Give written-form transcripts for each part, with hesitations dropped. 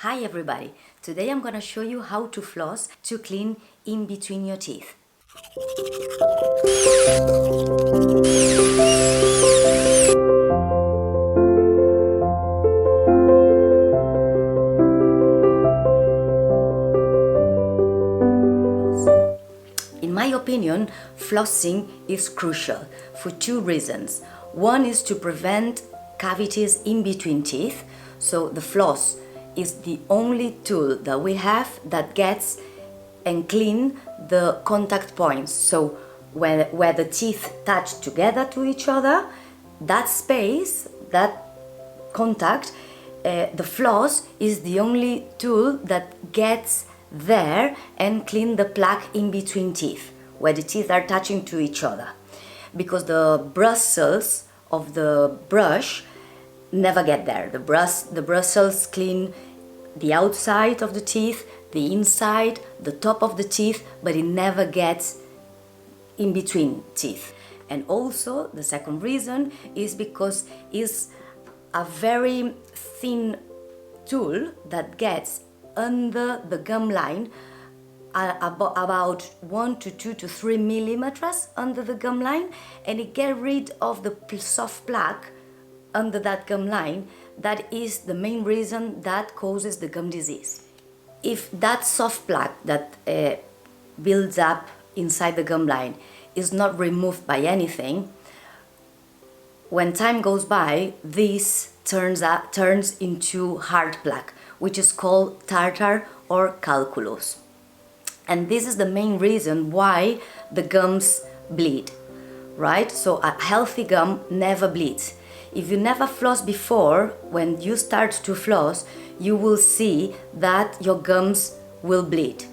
Hi everybody! Today I'm gonna show you how to floss to clean in between your teeth. In my opinion, flossing is crucial for two reasons. One is to prevent cavities in between teeth, so the floss is the only tool that we have that gets and clean the contact points. So where the teeth touch together to each other, that space, that contact, the floss is the only tool that gets there and clean the plaque in between teeth, where the teeth are touching to each other. Because the bristles of the brush never get there. The bristles clean the outside of the teeth, the inside, the top of the teeth, but it never gets in between teeth. And also the second reason is because it's a very thin tool that gets under the gum line, about 1 to 2 to 3 millimeters under the gum line, and it gets rid of the soft plaque under that gum line. That is the main reason that causes the gum disease. If that soft plaque that builds up inside the gum line is not removed by anything, when time goes by, this turns into hard plaque, which is called tartar or calculus. And this is the main reason why the gums bleed, right? So a healthy gum never bleeds. If you never floss before, when you start to floss, you will see that your gums will bleed.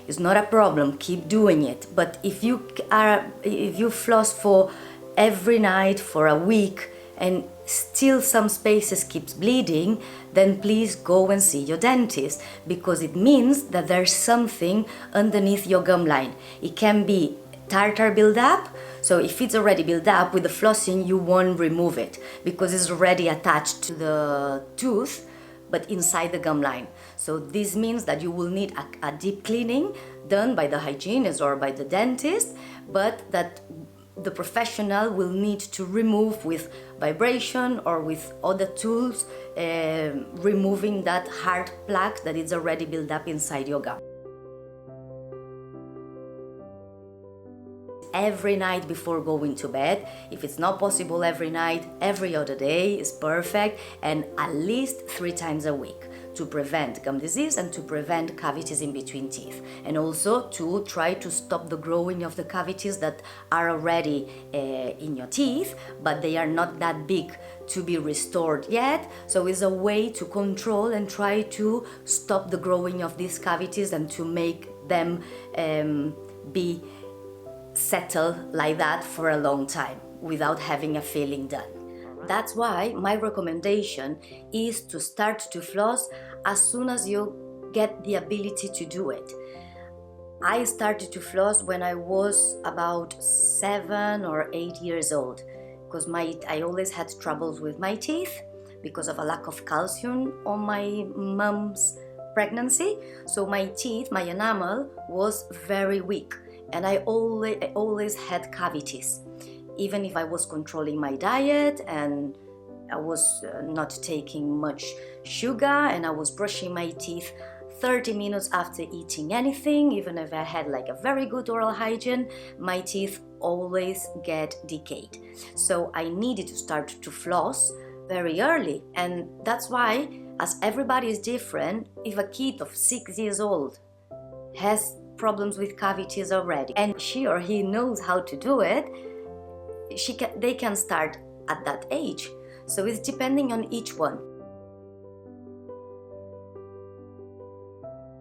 It's not a problem, keep doing it. But if you floss for every night for a week and still some spaces keeps bleeding, then please go and see your dentist, because it means that there's something underneath your gum line. It can be tartar buildup, so if it's already built up, with the flossing you won't remove it because it's already attached to the tooth but inside the gum line. So this means that you will need a deep cleaning done by the hygienist or by the dentist, but that the professional will need to remove with vibration or with other tools, removing that hard plaque that is already built up inside your gum. Every night before going to bed. If it's not possible every night, every other day is perfect, and at least 3 times a week, to prevent gum disease and to prevent cavities in between teeth, and also to try to stop the growing of the cavities that are already in your teeth, but they are not that big to be restored yet. So it's a way to control and try to stop the growing of these cavities and to make them be settle like that for a long time without having a filling done. That's why my recommendation is to start to floss as soon as you get the ability to do it. I started to floss when I was about 7 or 8 years old, because I always had troubles with my teeth because of a lack of calcium on my mom's pregnancy. So my teeth, my enamel was very weak, and I always had cavities, even if I was controlling my diet and I was not taking much sugar and I was brushing my teeth 30 minutes after eating anything. Even if I had like a very good oral hygiene, my teeth always get decayed. So I needed to start to floss very early, and that's why, as everybody is different, if a kid of 6 years old has problems with cavities already and she or he knows how to do it, they can start at that age. So it's depending on each one.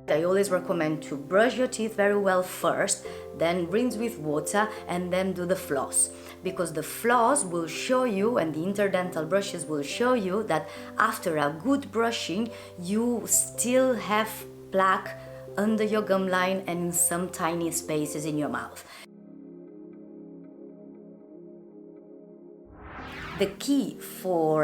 I always recommend to brush your teeth very well first, then rinse with water, and then do the floss, because the floss will show you, and the interdental brushes will show you, that after a good brushing you still have plaque under your gum line and in some tiny spaces in your mouth. The key for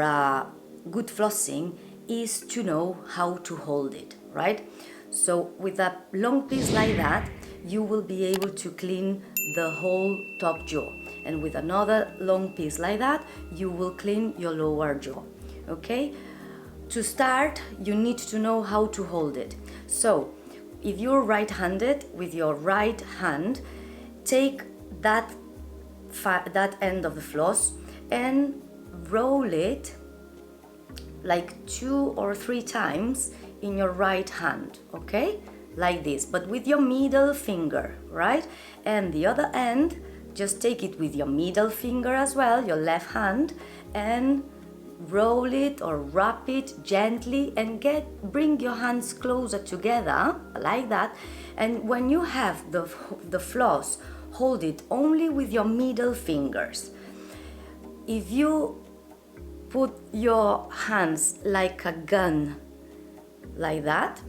good flossing is to know how to hold it, right? So with a long piece like that, you will be able to clean the whole top jaw. And with another long piece like that, you will clean your lower jaw, okay? To start, you need to know how to hold it. So if you're right-handed, with your right hand, take that end of the floss and roll it like 2 or 3 times in your right hand, okay? Like this, but with your middle finger, right? And the other end, just take it with your middle finger as well, your left hand, and roll it or wrap it gently and bring your hands closer together like that. And when you have the floss, hold it only with your middle fingers. If you put your hands like a gun like that,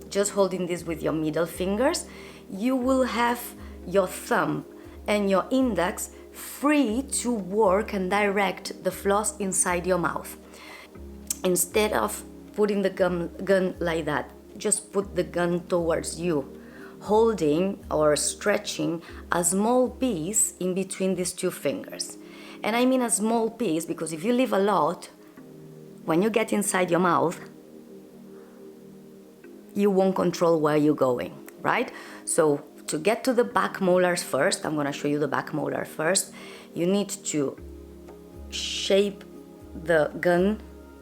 just holding this with your middle fingers, you will have your thumb and your index free to work and direct the floss inside your mouth. Instead of putting the gun like that, just put the gun towards you, holding or stretching a small piece in between these 2 fingers. And I mean a small piece because if you leave a lot, when you get inside your mouth, you won't control where you're going, right? So to get to the back molars first, I'm gonna show you the back molar first, you need to shape the gun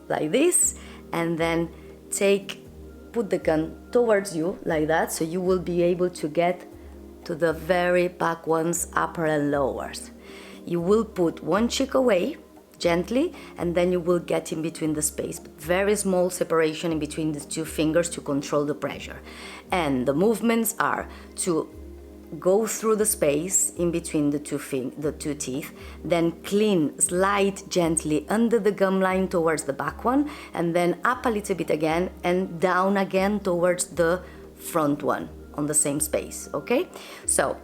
like this and then put the gun towards you like that, so you will be able to get to the very back ones, upper and lowers. You will put one cheek away gently, and then you will get in between the space, but very small separation in between the 2 fingers to control the pressure. And the movements are to go through the space in between the two teeth, then clean, slide gently under the gum line towards the back one, and then up a little bit again and down again towards the front one on the same space, okay? So,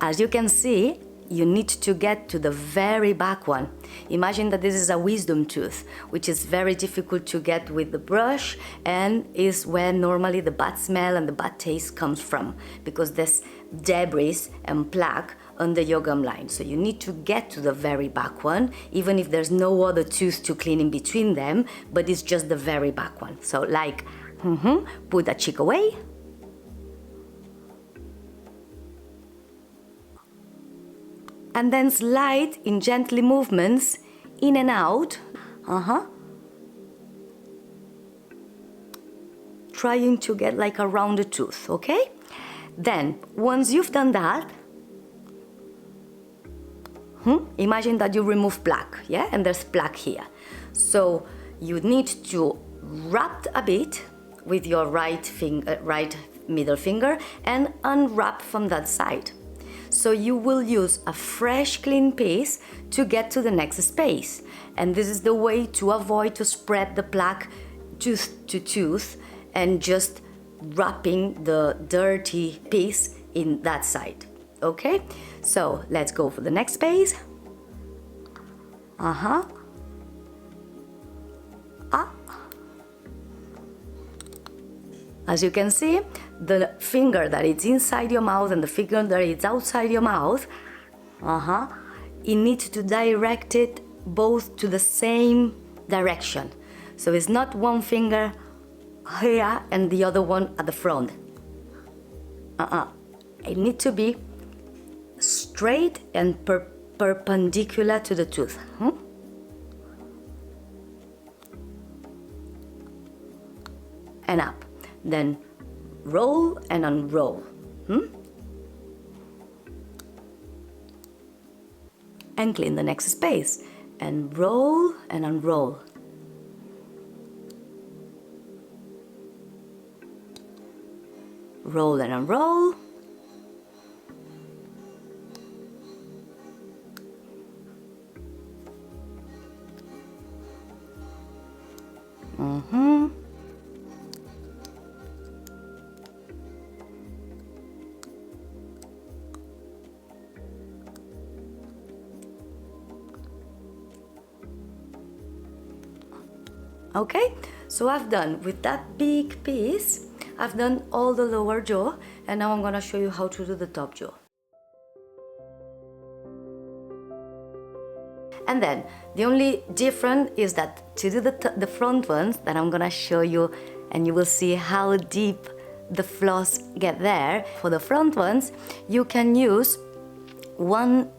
as you can see, you need to get to the very back one. Imagine that this is a wisdom tooth, which is very difficult to get with the brush and is where normally the bad smell and the bad taste comes from, because there's debris and plaque under your gum line. So you need to get to the very back one, even if there's no other tooth to clean in between them, but it's just the very back one. So like, put a cheek away, and then slide in gently movements in and out, trying to get like a rounded tooth, okay? Then, once you've done that, imagine that you remove plaque, yeah? And there's plaque here. So you need to wrap a bit with your right middle finger and unwrap from that side. So you will use a fresh clean piece to get to the next space. And this is the way to avoid to spread the plaque tooth to tooth and just wrapping the dirty piece in that side. Okay? So let's go for the next space. As you can see, the finger that is inside your mouth and the finger that is outside your mouth, you need to direct it both to the same direction. So it's not one finger here and the other one at the front. It needs to be straight and perpendicular to the tooth. And up. Then roll and unroll. And clean the next space. And roll and unroll. Roll and unroll. Okay, so I've done with that big piece, I've done all the lower jaw, and now I'm gonna show you how to do the top jaw. And then the only difference is that to do the front ones, that I'm gonna show you, and you will see how deep the floss get there. For the front ones, you can use one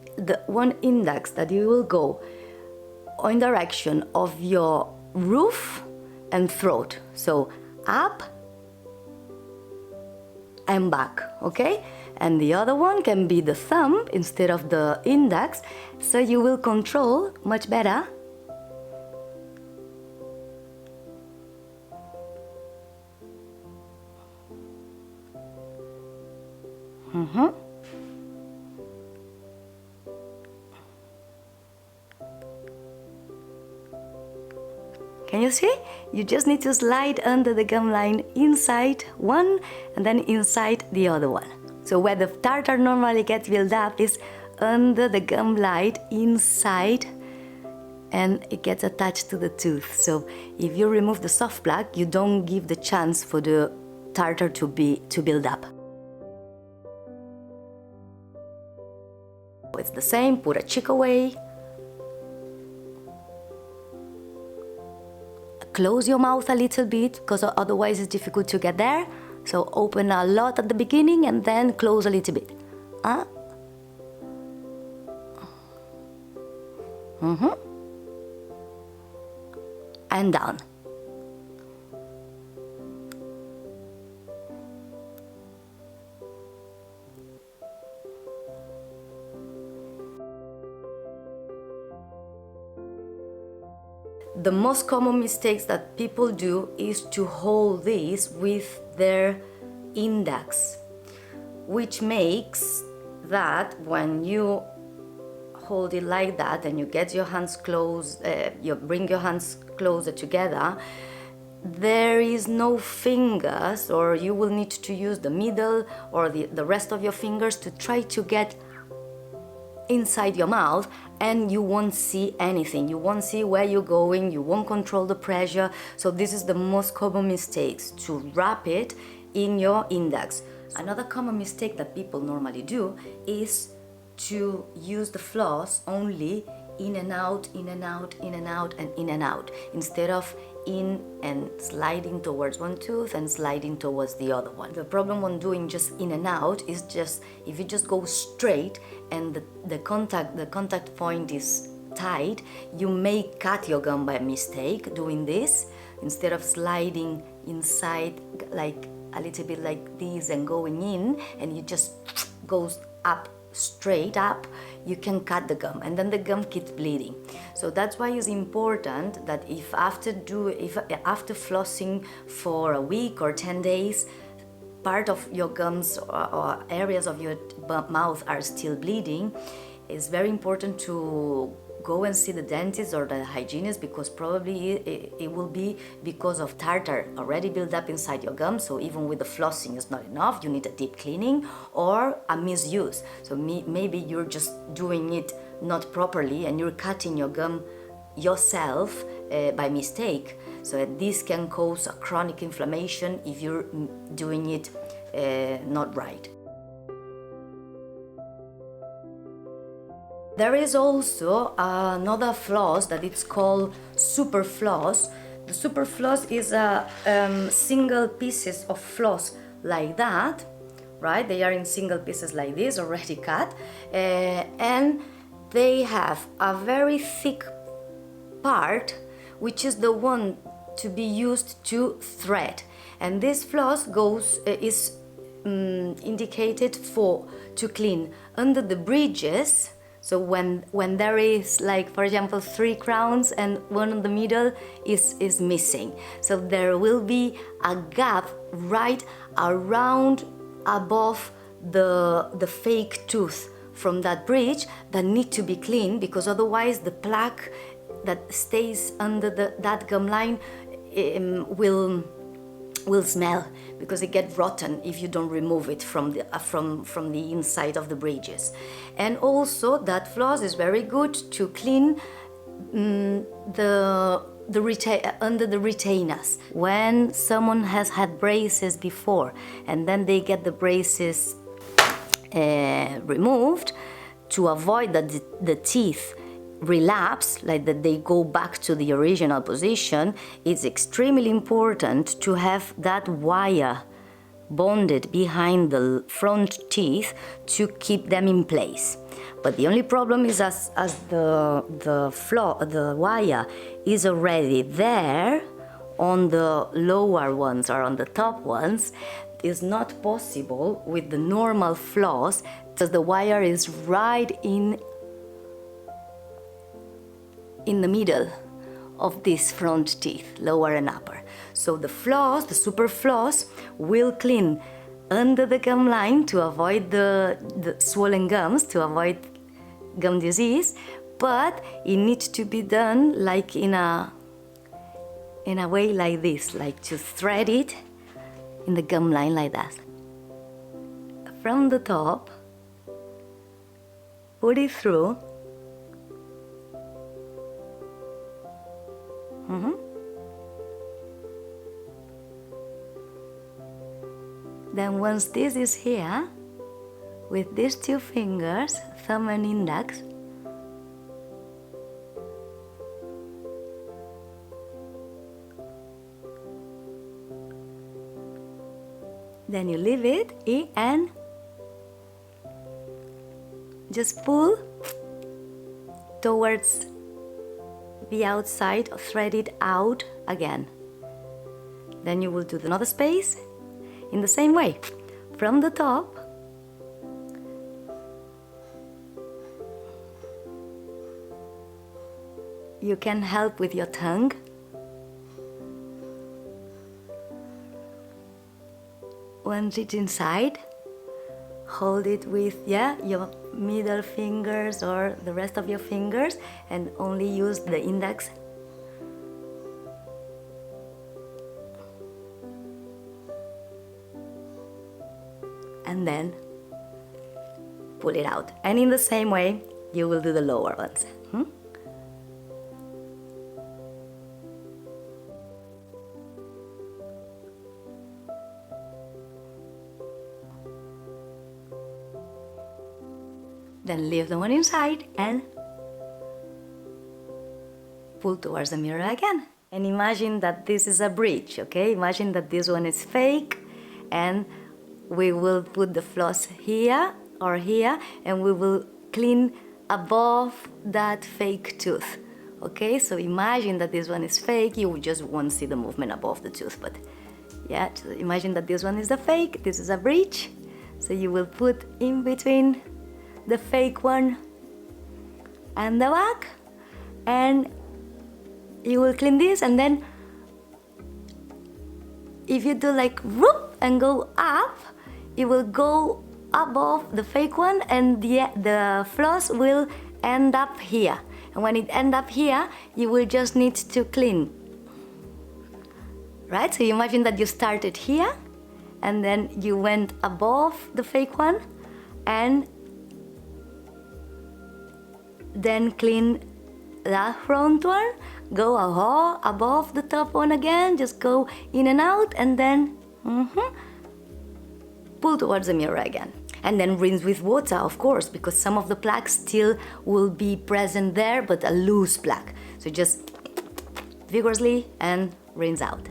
index that you will go in direction of your roof and throat, so up and back, okay? And the other one can be the thumb instead of the index, so you will control much better. Can you see? You just need to slide under the gum line inside one and then inside the other one. So where the tartar normally gets built up is under the gum line inside, and it gets attached to the tooth. So if you remove the soft plaque, you don't give the chance for the tartar to build up. It's the same, put a cheek away. Close your mouth a little bit, because otherwise it's difficult to get there. So open a lot at the beginning and then close a little bit. And down. The most common mistakes that people do is to hold this with their index, which makes that when you hold it like that and you get your hands close, you bring your hands closer together, there is no fingers, or you will need to use the middle or the rest of your fingers to try to get inside your mouth, and you won't see anything. You won't see where you're going, you won't control the pressure. So this is the most common mistakes, to wrap it in your index. Another common mistake that people normally do is to use the floss only in and out, in and out, in and out, and in and out, instead of in and sliding towards one tooth and sliding towards the other one. The problem when doing just in and out is just, if you just go straight and the contact point is tight, you may cut your gum by mistake doing this. Instead of sliding inside like a little bit like this and going in, and you just goes up, straight up, you can cut the gum and then the gum keeps bleeding. So that's why it's important that if after flossing for a week or 10 days, part of your gums or areas of your mouth are still bleeding, it's very important to go and see the dentist or the hygienist, because probably it will be because of tartar already built up inside your gum. So even with the flossing is not enough, you need a deep cleaning or a misuse. So maybe you're just doing it not properly and you're cutting your gum yourself by mistake. So this can cause a chronic inflammation if you're doing it not right. There is also another floss that it's called Superfloss. The Superfloss is a single pieces of floss like that, right? They are in single pieces like this, already cut, and they have a very thick part, which is the one to be used to thread. And this floss is indicated to clean under the bridges. So when there is, like, for example, 3 crowns and one in the middle is missing, so there will be a gap right around above the fake tooth from that bridge that need to be cleaned, because otherwise the plaque that stays under that gum line will smell, because it gets rotten if you don't remove it from the inside of the bridges. And also that floss is very good to clean the under the retainers. When someone has had braces before and then they get the braces removed, to avoid that the teeth relapse, like that they go back to the original position, it's extremely important to have that wire bonded behind the front teeth to keep them in place. But the only problem is as the wire is already there on the lower ones or on the top ones, it's not possible with the normal floss because the wire is right in the middle of these front teeth, lower and upper. So the floss, the Superfloss, will clean under the gum line to avoid the swollen gums, to avoid gum disease, but it needs to be done like in a way like this, like to thread it in the gum line like that. From the top, put it through. Then once this is here, with these two fingers, thumb and index, then you leave it and just pull towards the outside, or thread it out again. Then you will do another space in the same way. From the top, you can help with your tongue. Once it's inside, hold it with your middle fingers or the rest of your fingers and only use the index. And then pull it out. And in the same way, you will do the lower ones. Then leave the one inside and pull towards the mirror again. And imagine that this is a bridge, okay? Imagine that this one is fake and we will put the floss here or here and we will clean above that fake tooth, okay? So imagine that this one is fake, you just won't see the movement above the tooth, but yeah, so imagine that this one is the fake, this is a bridge, so you will put in between the fake one and the back, and you will clean this, and then if you do like whoop and go up, it will go above the fake one and the floss will end up here. And when it ends up here, you will just need to clean. Right? So you imagine that you started here and then you went above the fake one and then clean that front one, go above the top one again, just go in and out, and then pull towards the mirror again. And then rinse with water, of course, because some of the plaque still will be present there, but a loose plaque. So just vigorously and rinse out.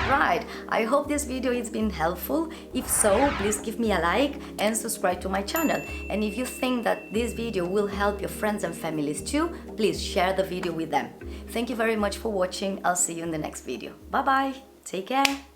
Right, I hope this video has been helpful. If so, please give me a like and subscribe to my channel. And if you think that this video will help your friends and families too, please share the video with them. Thank you very much for watching. I'll see you in the next video. Bye bye, take care.